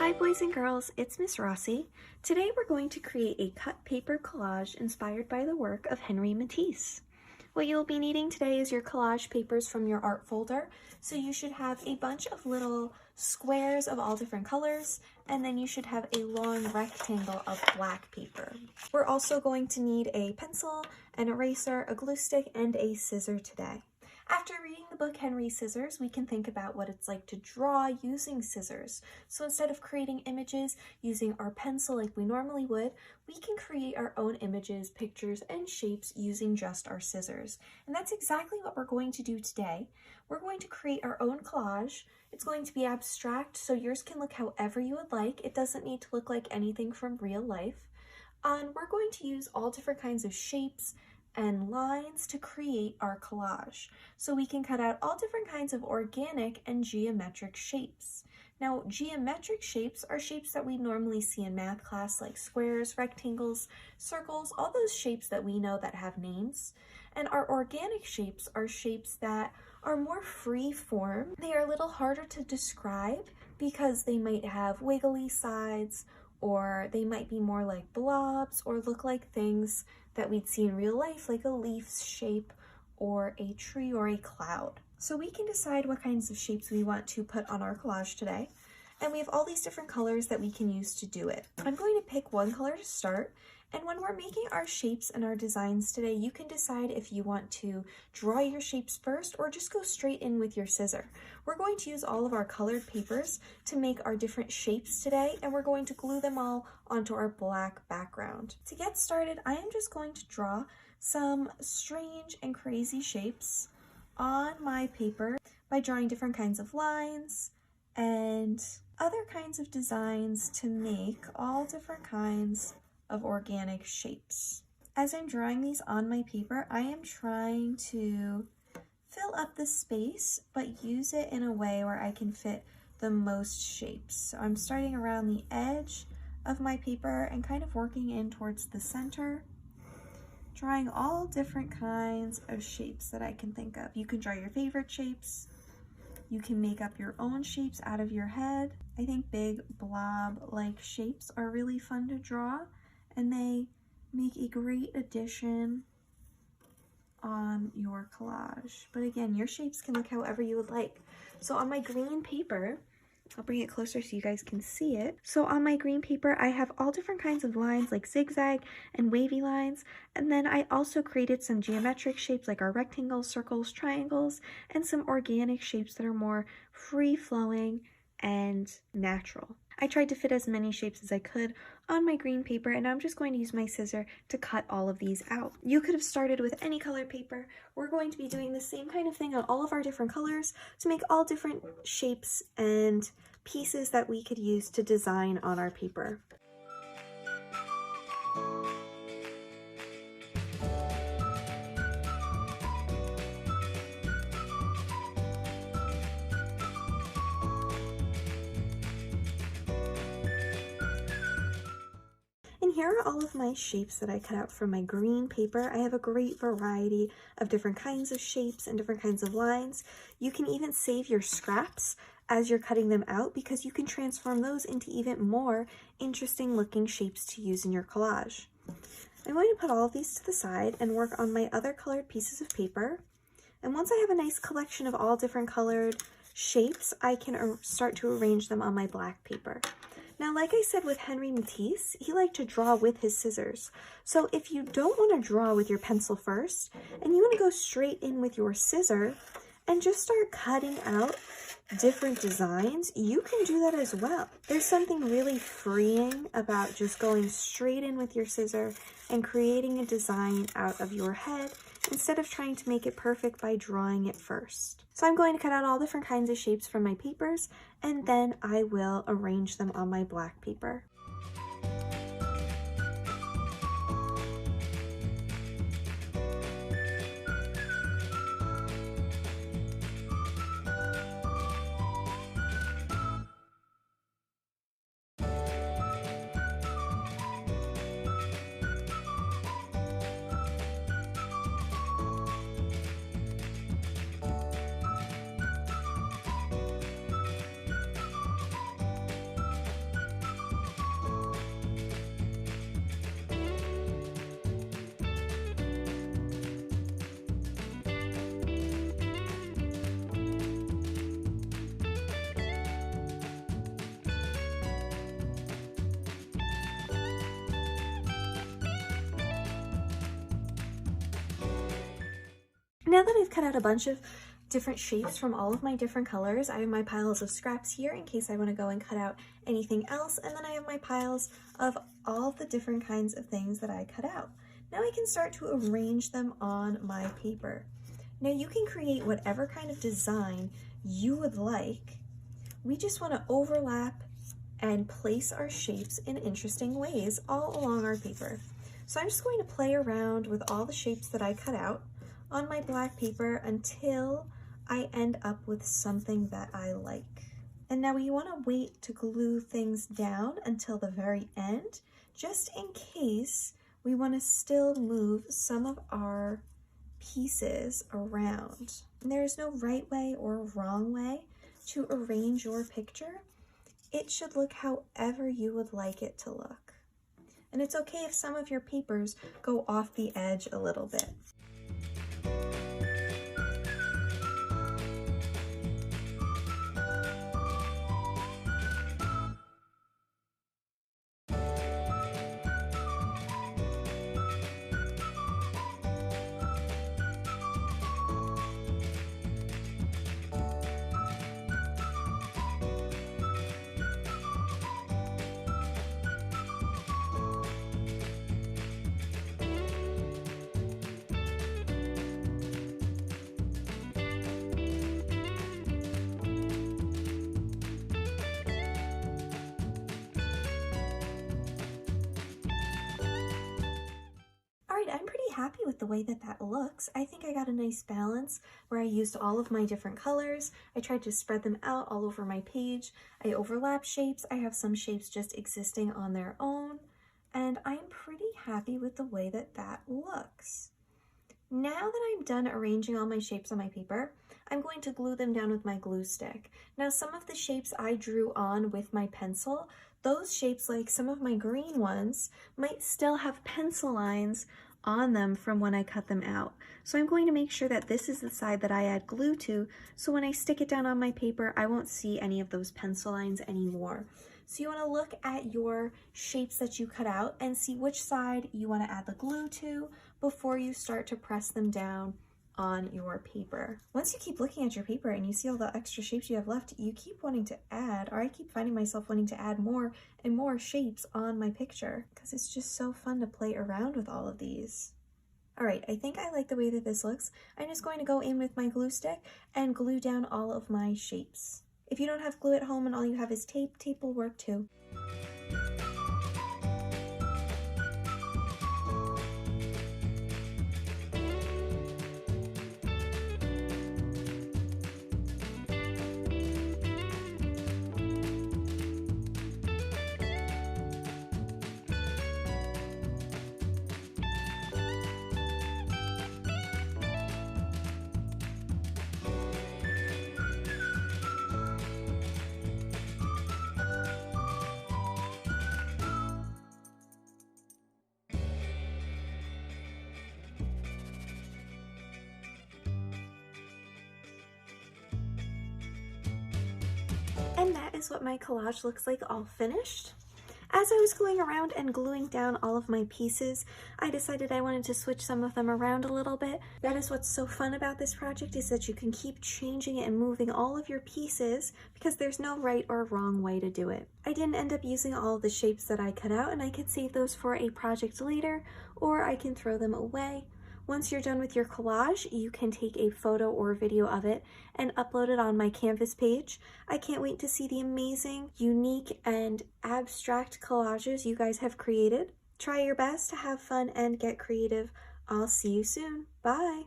Hi boys and girls, it's Miss Rossi. Today we're going to create a cut paper collage inspired by the work of Henri Matisse. What you'll be needing today is your collage papers from your art folder. So you should have a bunch of little squares of all different colors, and then you should have a long rectangle of black paper. We're also going to need a pencil, an eraser, a glue stick, and a scissor today. After reading the book Henri Scissors, we can think about what it's like to draw using scissors. So instead of creating images using our pencil like we normally would, we can create our own images, pictures, and shapes using just our scissors. And that's exactly what we're going to do today. We're going to create our own collage. It's going to be abstract, so yours can look however you would like. It doesn't need to look like anything from real life. And we're going to use all different kinds of shapes and lines to create our collage. So we can cut out all different kinds of organic and geometric shapes. Now, geometric shapes are shapes that we normally see in math class, like squares, rectangles, circles, all those shapes that we know that have names. And our organic shapes are shapes that are more free form. They are a little harder to describe because they might have wiggly sides, or they might be more like blobs or look like things that we'd see in real life, like a leaf shape or a tree or a cloud. So we can decide what kinds of shapes we want to put on our collage today. And we have all these different colors that we can use to do it. I'm going to pick one color to start. And when we're making our shapes and our designs today, you can decide if you want to draw your shapes first or just go straight in with your scissor. We're going to use all of our colored papers to make our different shapes today, and we're going to glue them all onto our black background. To get started, I am just going to draw some strange and crazy shapes on my paper by drawing different kinds of lines and other kinds of designs to make all different kinds of organic shapes. As I'm drawing these on my paper, I am trying to fill up the space, but use it in a way where I can fit the most shapes. So I'm starting around the edge of my paper and kind of working in towards the center, drawing all different kinds of shapes that I can think of. You can draw your favorite shapes. You can make up your own shapes out of your head. I think big blob-like shapes are really fun to draw, and they make a great addition on your collage. But again, your shapes can look however you would like. So on my green paper, I'll bring it closer so you guys can see it. So on my green paper, I have all different kinds of lines like zigzag and wavy lines. And then I also created some geometric shapes like our rectangles, circles, triangles, and some organic shapes that are more free-flowing and natural. I tried to fit as many shapes as I could on my green paper, and I'm just going to use my scissor to cut all of these out. You could have started with any colored paper. We're going to be doing the same kind of thing on all of our different colors to make all different shapes and pieces that we could use to design on our paper. And here are all of my shapes that I cut out from my green paper. I have a great variety of different kinds of shapes and different kinds of lines. You can even save your scraps as you're cutting them out because you can transform those into even more interesting looking shapes to use in your collage. I'm going to put all of these to the side and work on my other colored pieces of paper. And once I have a nice collection of all different colored shapes, I can start to arrange them on my black paper. Now, like I said with Henri Matisse, he liked to draw with his scissors. So if you don't want to draw with your pencil first, and you want to go straight in with your scissor and just start cutting out different designs, you can do that as well. There's something really freeing about just going straight in with your scissor and creating a design out of your head instead of trying to make it perfect by drawing it first. So I'm going to cut out all different kinds of shapes from my papers, and then I will arrange them on my black paper. Now that I've cut out a bunch of different shapes from all of my different colors, I have my piles of scraps here in case I want to go and cut out anything else, and then I have my piles of all the different kinds of things that I cut out. Now I can start to arrange them on my paper. Now you can create whatever kind of design you would like. We just want to overlap and place our shapes in interesting ways all along our paper. So I'm just going to play around with all the shapes that I cut out on my black paper until I end up with something that I like. And now you want to wait to glue things down until the very end, just in case we want to still move some of our pieces around. And there is no right way or wrong way to arrange your picture. It should look however you would like it to look. And it's okay if some of your papers go off the edge a little bit. I'm pretty happy with the way that that looks. I think I got a nice balance where I used all of my different colors. I tried to spread them out all over my page. I overlap shapes. I have some shapes just existing on their own, and I'm pretty happy with the way that that looks. Now that I'm done arranging all my shapes on my paper, I'm going to glue them down with my glue stick. Now some of the shapes I drew on with my pencil, those shapes, like some of my green ones, might still have pencil lines on them from when I cut them out. So I'm going to make sure that this is the side that I add glue to, so when I stick it down on my paper, I won't see any of those pencil lines anymore. So you want to look at your shapes that you cut out and see which side you want to add the glue to before you start to press them down on your paper. Once you keep looking at your paper and you see all the extra shapes you have left, you keep wanting to add, or I keep finding myself wanting to add more and more shapes on my picture because it's just so fun to play around with all of these. All right, I think I like the way that this looks. I'm just going to go in with my glue stick and glue down all of my shapes. If you don't have glue at home and all you have is tape, tape will work too. And that is what my collage looks like all finished. As I was going around and gluing down all of my pieces, I decided I wanted to switch some of them around a little bit. That is what's so fun about this project, is that you can keep changing it and moving all of your pieces because there's no right or wrong way to do it. I didn't end up using all of the shapes that I cut out, and I could save those for a project later, or I can throw them away. Once you're done with your collage, you can take a photo or video of it and upload it on my Canvas page. I can't wait to see the amazing, unique, and abstract collages you guys have created. Try your best to have fun and get creative. I'll see you soon. Bye!